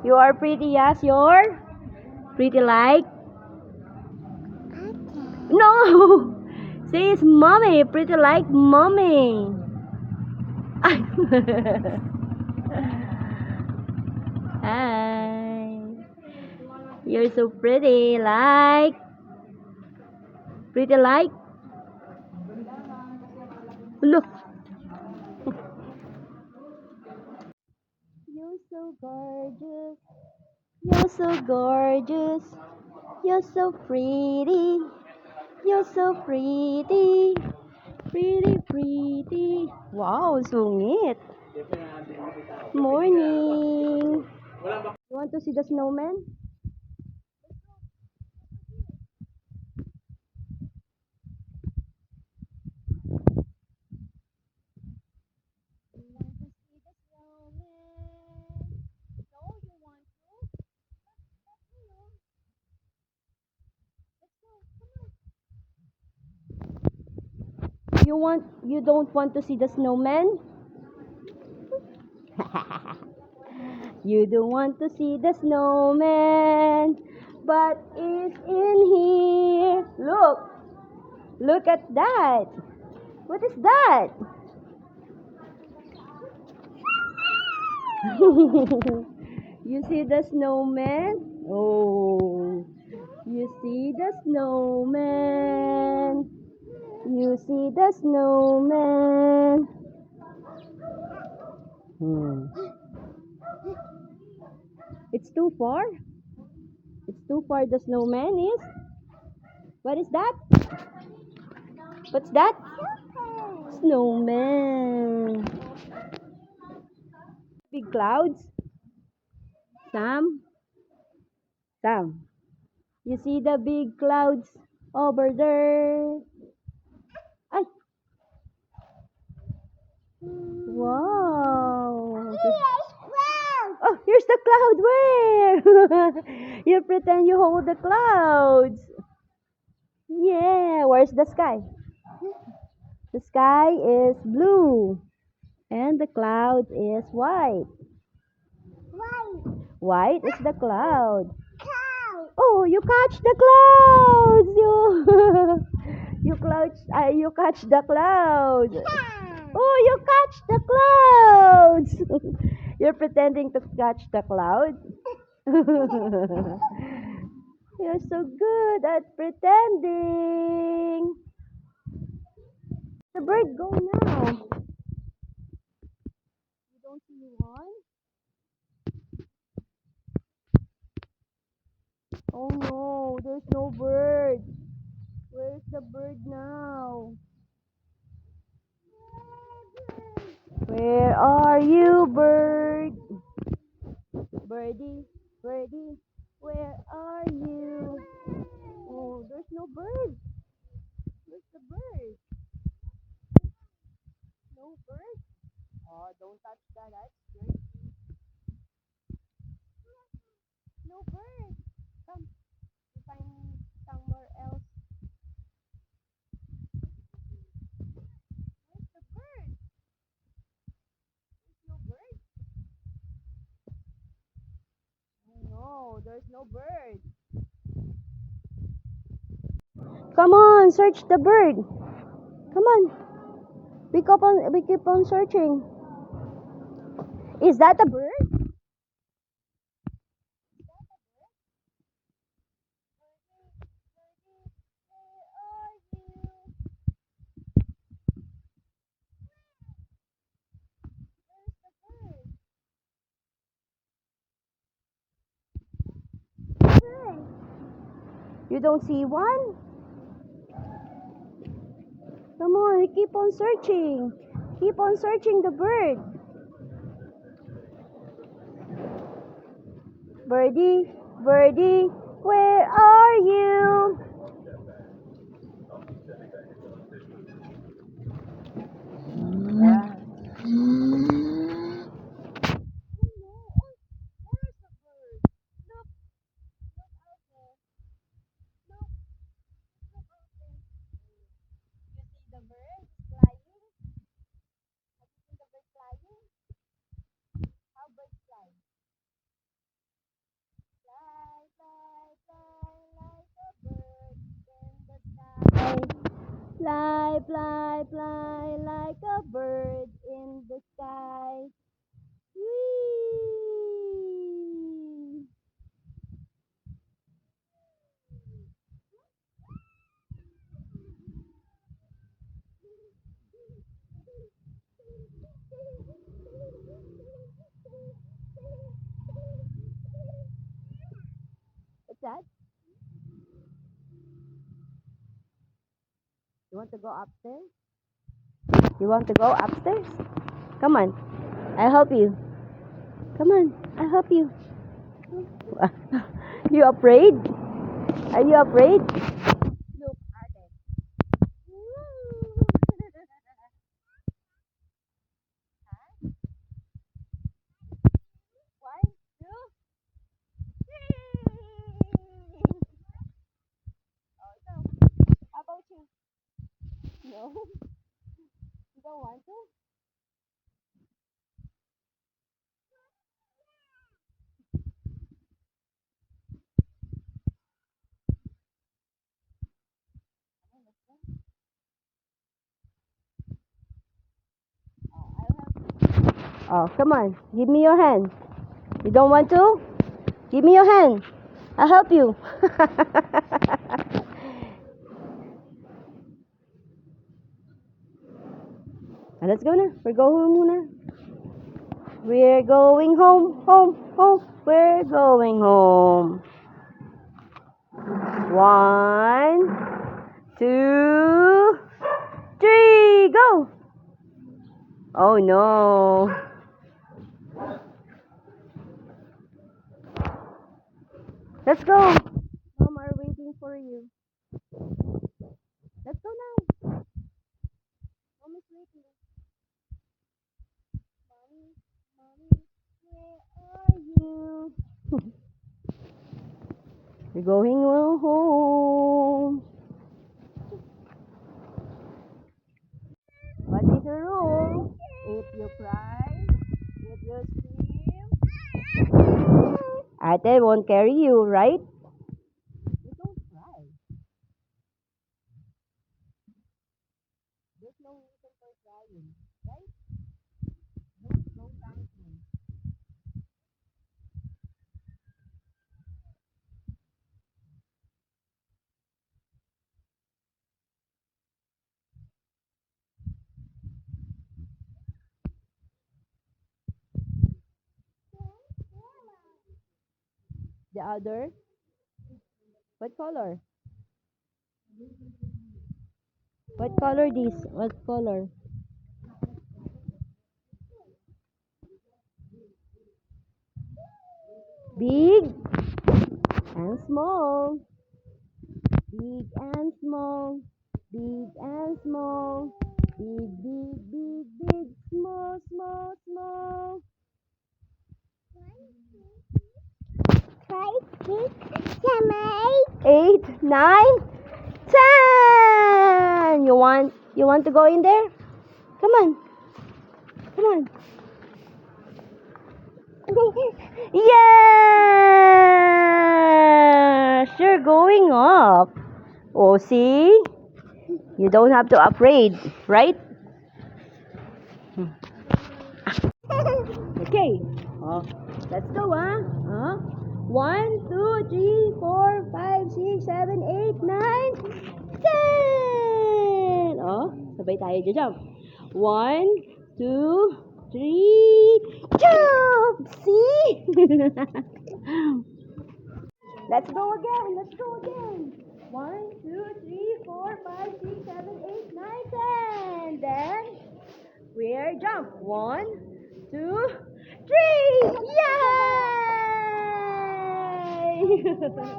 You are pretty, yes, you're pretty like? No! Says mommy, pretty like mommy. Hi. You're so pretty, like? Pretty like? Look. You're so gorgeous. You're so gorgeous. You're so pretty. You're so pretty. Pretty, pretty. Wow, sungit. Morning. You want to see the snowman? You want to see the snowman? No, you want to? Let's go. Let's go. Come on. You don't want to see the snowman? You don't want to see the snowman, but it's in here. Look at that. What is that? You see the snowman? Oh, you see the snowman. You see the snowman. Hmm. It's too far. It's too far. The snowman is. What is that? What's that? Snowman. Big clouds. Sam. You see the big clouds over there? Ay, wow. Oh, here's the cloud. Where? You pretend you hold the clouds. Yeah, where's the sky? The sky is blue and the cloud is white. White is the cloud. Oh, you catch the clouds. You catch the clouds. Oh, you catch the clouds. You're pretending to catch the clouds. You're so good at pretending. The bird go now. You don't see one? Oh no, there's no bird. Where's the bird now? Where are you, bird? Birdie, birdie, where are you? Oh, there's no bird. Where's the bird? No bird? Oh, don't touch that. That's dirty. No bird. Come, we find somewhere else. Where's the bird? There's no bird. Oh no, there's no bird. Come on, search the bird. Come on. We keep on searching. Is that a bird? You don't see one? Come on, we keep on searching. Keep on searching the bird. Birdie, birdie, where are you? Fly, fly, fly like a bird in the sky. Whee! What's that? You want to go upstairs? You want to go upstairs? Come on. I'll help you. Come on. I'll help you. You afraid? Are you afraid? Look, are they? One, two, three. Oh, so, how about you? No? You don't want to? Oh, come on. Give me your hand. You don't want to? Give me your hand. I'll help you. Let's go na. We're going muna. We're going home, home, home. We're going home. 1, 2, 3, go! Oh no. Let's go. Mom are waiting for you. Let's go now. Mom is waiting. Mommy, mommy, where are you? We're going home. What is the rule? If you cry, if you scream, Ate won't carry you, right? You don't cry. There's no reason for crying, right? No tantrum. The other? What color? What color this? What color? Big and small. Big and small. Big and small. Big, big, big, big. Small, small, small. 5, 6, 7, 8, 9, 10. You want to go in there? Come on. Come on. Yes! You're going up. Oh, see? You don't have to afraid, right? Okay. Oh, let's go, ah. 1, 2, 3, 4, 5, 6, 7, 8, 9, 10. Oh, sabay tayo jump. 1, 2, 3, jump! See? Let's go again. Let's go again. 1, 2, 3, 4, 5, 6, 7, 8, 9, 10. Then we're jump. 1, 2, 3. Yay! Again.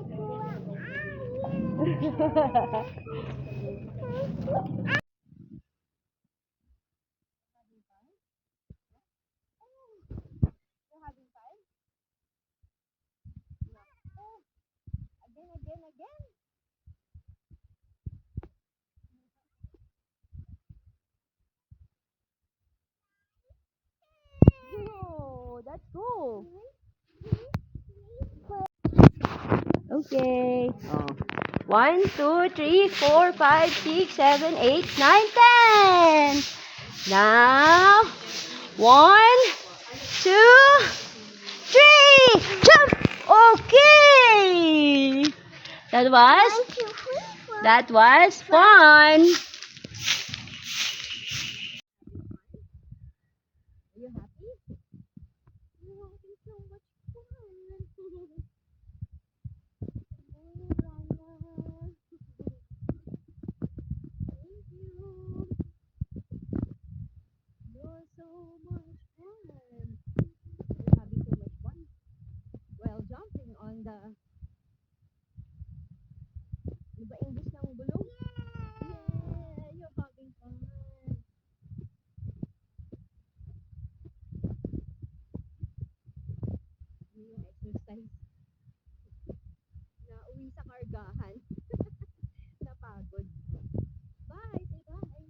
Oh, that's cool. Okay. Oh. 1, 2, 3, 4, 5, 6, 7, 8, 9, 10. Now, 1, 2, 3. Jump! Okay! That was fun. Are you happy? You're having so much fun. Thank you. You're so much fun. You're having so much fun while jumping on the... Ano ba English ng bulong? Yeah! You're having fun. Yun yung exercise na uwi sa kargahan. Napagod. Bye! Say bye!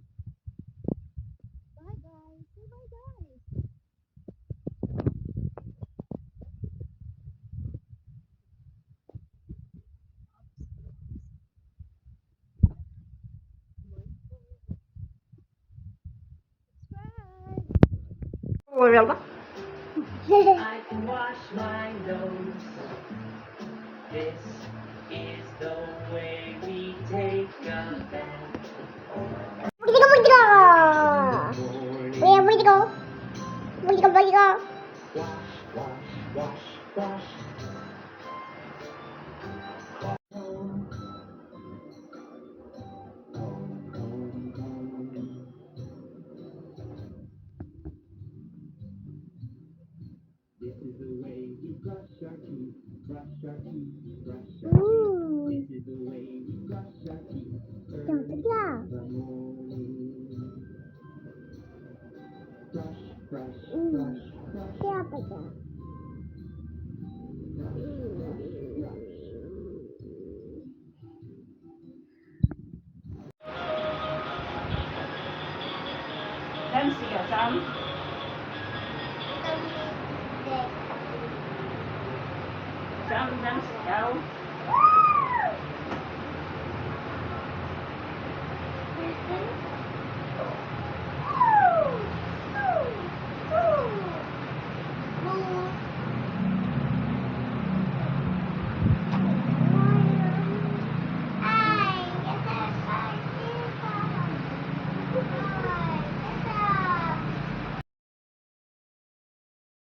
Bye guys! Say bye guys! Subscribe! I can wash my nose. This is the way we take a bath. Wash, wash, wash, wash. This is the way we brush our teeth, brush our teeth, brush our teeth. This is the way we brush our teeth early in the morning. Brush, brush, brush, brush. Sam, sigaw, Sam. Sam, sigaw.